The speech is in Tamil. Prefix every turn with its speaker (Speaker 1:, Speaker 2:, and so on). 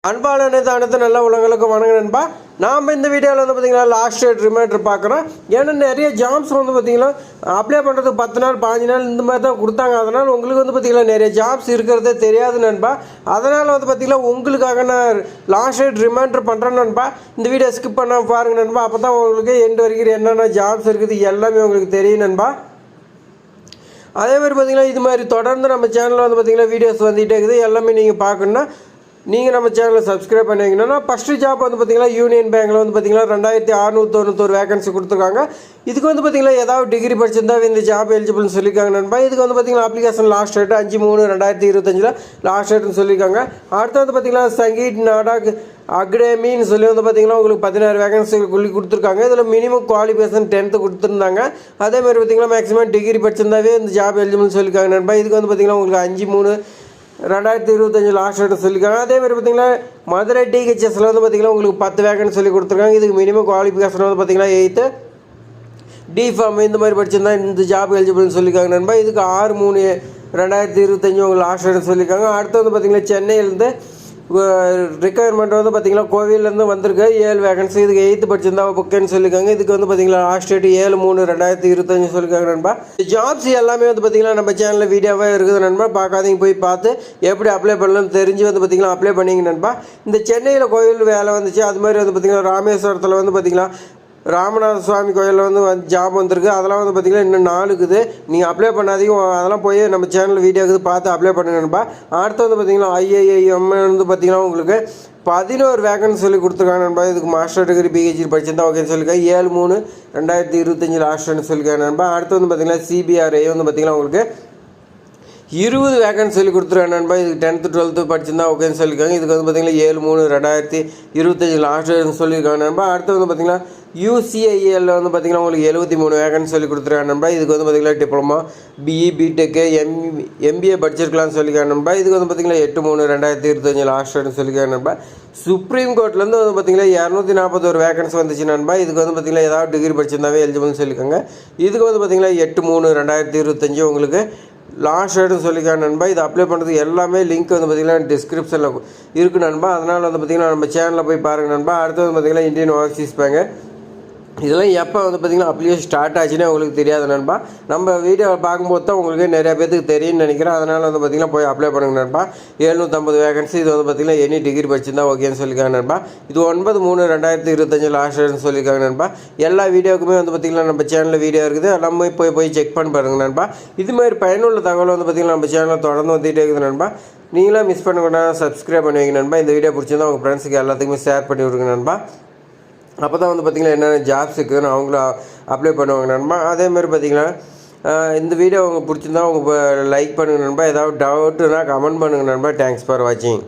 Speaker 1: அன்பான அனைத்து நல்ல உலகங்களுக்கு வணக்கம் நண்பா. நாம் இந்த வீடியோவில் வந்து பார்த்திங்கன்னா லாஸ்ட் டேட் ரிமைண்டர் பார்க்குறோம். ஏன்னா நிறைய ஜாப்ஸ் வந்து பார்த்திங்கன்னா அப்ளை பண்ணுறதுக்கு 10 நாள் 15 நாள் இந்த மாதிரி தான் கொடுத்தாங்க. அதனால் உங்களுக்கு வந்து பார்த்திங்கன்னா நிறைய ஜாப்ஸ் இருக்கிறதே தெரியாது நண்பா. அதனால் வந்து பார்த்திங்கன்னா உங்களுக்காக நான் லாஸ்ட் டேட் ரிமைண்டர் பண்ணுறேன் நண்பா. இந்த வீடியோ ஸ்கிப் பண்ணாமல் பாருங்கள் நண்பா. அப்போ தான் உங்களுக்கு எண்டு வரைக்கும் என்னென்ன ஜாப்ஸ் இருக்குது எல்லாமே உங்களுக்கு தெரியும் நண்பா. அதே மாதிரி பார்த்திங்கன்னா இது மாதிரி தொடர்ந்து நம்ம சேனலில் வந்து பார்த்திங்கன்னா வீடியோஸ் வந்துகிட்டே இருக்குது. எல்லாமே நீங்கள் பார்க்கணுன்னா நீங்கள் நம்ம சேனலை சப்ஸ்கிரைப் பண்ணிங்கன்னா ஃபஸ்ட்டு ஜாப் வந்து பார்த்திங்கன்னா யூனியன் பேங்கில் வந்து பார்த்திங்கன்னா 2691 வேகன்சி கொடுத்துருக்காங்க. இதுக்கு வந்து பார்த்திங்கன்னா ஏதாவது டிகிரி படிச்சிருந்தா இந்த ஜாப் எலிஜிபிள்னு சொல்லியிருக்காங்க நண்பா. இதுக்கு வந்து பார்த்திங்கன்னா அப்ளிகேஷன் லாஸ்ட் டேட் 5/3/2025 லாஸ்ட் டேட்னு சொல்லியிருக்காங்க. அடுத்து வந்து பார்த்திங்கன்னா சங்கீத் நாடக் அக்டேமின்னு சொல்லி வந்து பார்த்திங்கன்னா உங்களுக்கு 16 வேகன்சி கொடுத்துருக்காங்க. இதில் மினிமம் குவாலிஃபிகேஷன் 10th கொடுத்துருந்தாங்க. அதேமாதிரி பார்த்திங்கன்னா மேக்ஸிமம் டிகிரி படிச்சிருந்தாவே இந்த ஜாப் எலிஜிபிள்னு சொல்லியிருக்காங்க நண்பா. இதுக்கு வந்து பார்த்திங்கன்னா உங்களுக்கு 5/3/2025 லாஸ்ட் டேட் சொல்லியிருக்காங்க. அதேமாதிரி பார்த்திங்கன்னா மதுரை டிஹெச்எஸ்ல வந்து பார்த்திங்கன்னா உங்களுக்கு 10 வேகன்சி சொல்லி கொடுத்துருக்காங்க. இதுக்கு மினிமம் குவாலிஃபிகேஷன் வந்து பார்த்திங்கன்னா 8th டிஃபார்ம் இந்த மாதிரி படிச்சிருந்தா இந்த ஜாப் எலிஜிபிள்னு சொல்லியிருக்காங்க நண்பா. இதுக்கு 6/3/2025 உங்களுக்கு லாஸ்ட் டேட் சொல்லியிருக்காங்க. அடுத்து வந்து பார்த்திங்கன்னா சென்னையிலேருந்து ரிக்குவயர்மெண்ட் வந்து பார்த்திங்கன்னா கோவிலேருந்து வந்திருக்கு 7 வேகன்சி. இதுக்கு 8th படிச்சிருந்தா புக்குன்னு சொல்லியிருக்காங்க. இதுக்கு வந்து பார்த்திங்கன்னா லாஸ்ட் டேட் 7/3/2025 சொல்லியிருக்காங்க நண்பா. ஜாப்ஸ் எல்லாமே வந்து பார்த்திங்கன்னா நம்ம சேனலில் வீடியோவாக இருக்குது நண்பா. பார்க்காதீங்க, போய் பார்த்து எப்படி அப்ளை பண்ணலாம்னு தெரிஞ்சு வந்து பார்த்திங்கன்னா அப்ளை பண்ணிங்க நண்பா. இந்த சென்னையில் கோவில் வேலை வந்துச்சு. அது மாதிரி வந்து பார்த்திங்கன்னா ராமேஸ்வரத்தில் வந்து பார்த்திங்கன்னா ராமநாத சுவாமி கோயிலில் வந்து ஜாப் வந்திருக்கு. அதெல்லாம் வந்து பார்த்திங்கன்னா இன்னும் 4 இருக்குது. நீங்கள் அப்ளை பண்ணாதீங்க, அதெல்லாம் போய் நம்ம சேனல் வீடியோ இருக்குது பார்த்து அப்ளை பண்ணுங்கப்பா. அடுத்து வந்து பார்த்திங்கன்னா IIM வந்து பார்த்திங்கன்னா உங்களுக்கு 11 வேகன்சி சொல்லி கொடுத்துருக்காங்க நண்பா. இதுக்கு மாஸ்டர் டிகிரி பிஹெச்டி படிச்சிருந்தா ஓகேன்னு சொல்லியிருக்காங்க. 7/3/2025 லாஸ்ட் சொல்லியிருக்காங்க நண்பா. அடுத்து வந்து பார்த்திங்கன்னா CBRI வந்து பார்த்திங்கன்னா உங்களுக்கு 20 வேகன்சி சொல்லி கொடுத்துருக்காங்க நண்பா. இதுக்கு 10th 12th படிச்சிருந்தா ஓகேன்னு சொல்லியிருக்காங்க. இதுக்கு வந்து பார்த்திங்கன்னா 7/3/2025 லாஸ்ட் சொல்லியிருக்காங்க நண்பா. அடுத்து வந்து பார்த்திங்கன்னா UCIL வந்து பார்த்திங்கன்னா உங்களுக்கு 73 வேகன்சி சொல்லி கொடுத்துருக்காங்க நண்பா. இதுக்கு வந்து பார்த்திங்கன்னா டிப்ளமா BE BTech MBA படிச்சிருக்கலாம்னு சொல்லியிருக்காங்க நண்பா. இதுக்கு வந்து பார்த்திங்கன்னா 8/3/2025 லாஸ்ட் சொல்லியிருக்காங்க நண்பா. சுப்ரீம் கோர்ட்லேருந்து வந்து பார்த்திங்கன்னா 241 வேகன்சி வந்துச்சு நண்பா. இதுக்கு வந்து பார்த்திங்கன்னா ஏதாவது டிகிரி படிச்சிருந்தாவே எலிஜிபிள்னு சொல்லியிருக்காங்க. இதுக்கு வந்து பார்த்திங்கன்னா 8/3/2025 உங்களுக்கு லாஸ்ட் டேட்னு சொல்லியிருக்காங்க நண்பா. இது அப்ளை பண்ணுறதுக்கு எல்லாமே லிங்க் வந்து பார்த்திங்கன்னா டிஸ்கிரிப்ஷனில் இருக்குது நண்பா. அதனால் வந்து பார்த்திங்கன்னா நம்ம சேனலில் போய் பாருங்கள் நண்பா. அடுத்து வந்து பார்த்திங்கன்னா இந்தியன் ஓவர்சீஸ் பேங்க் இதெல்லாம் எப்போ வந்து பார்த்திங்கன்னா அப்ளிகேஷன் ஸ்டார்ட் ஆச்சுன்னே உங்களுக்கு தெரியாது நண்பா. நம்ம வீடியோவை பார்க்கும்போது தான் உங்களுக்கு நிறையா பேருக்கு தெரியும்னு நினைக்கிறேன். அதனால் வந்து பார்த்திங்கன்னா போய் அப்ளை பண்ணுங்க நண்பா. 750 வேகன்சி. இது வந்து பார்த்திங்கன்னா எனி டிகிரி படிச்சிருந்தா ஓகேன்னு சொல்லியிருக்காங்க நண்பா. இது 9/3/2025 லாஸ்ட் டேட்னு சொல்லியிருக்காங்க நண்பா. எல்லா வீடியோக்குமே வந்து பார்த்திங்கன்னா நம்ம சேனலில் வீடியோ இருக்குது. எல்லாமே போய் செக் பண்ணி பாருங்கள் நண்பா. இதுமாதிரி பயனுள்ள தகவல் வந்து பார்த்திங்கன்னா நம்ம சேனலில் தொடர்ந்து வந்துகிட்டே இருக்குது நண்பா. நீங்களாம் மிஸ் பண்ணக்கூடா சப்ஸ்கிரைப் பண்ணி வைங்க நண்பா. இந்த வீடியோ பிடிச்சிருந்தா உங்கள் ஃப்ரெண்ட்ஸுக்கு எல்லாத்துக்குமே ஷேர் பண்ணி விடுங்க நண்பா. அப்போ தான் வந்து பார்த்திங்கன்னா என்னென்ன ஜாப்ஸ் இருக்குதுன்னு அவங்களும் அப்ளை பண்ணுவாங்க நண்பா. அதேமாதிரி பார்த்திங்கன்னா இந்த வீடியோ உங்களுக்கு பிடிச்சிருந்தா லைக் பண்ணுங்கள் நண்பா. ஏதாவது டவுட்டுனா கமெண்ட் பண்ணுங்கள் நண்பா. தேங்க்ஸ் ஃபார் வாட்சிங்.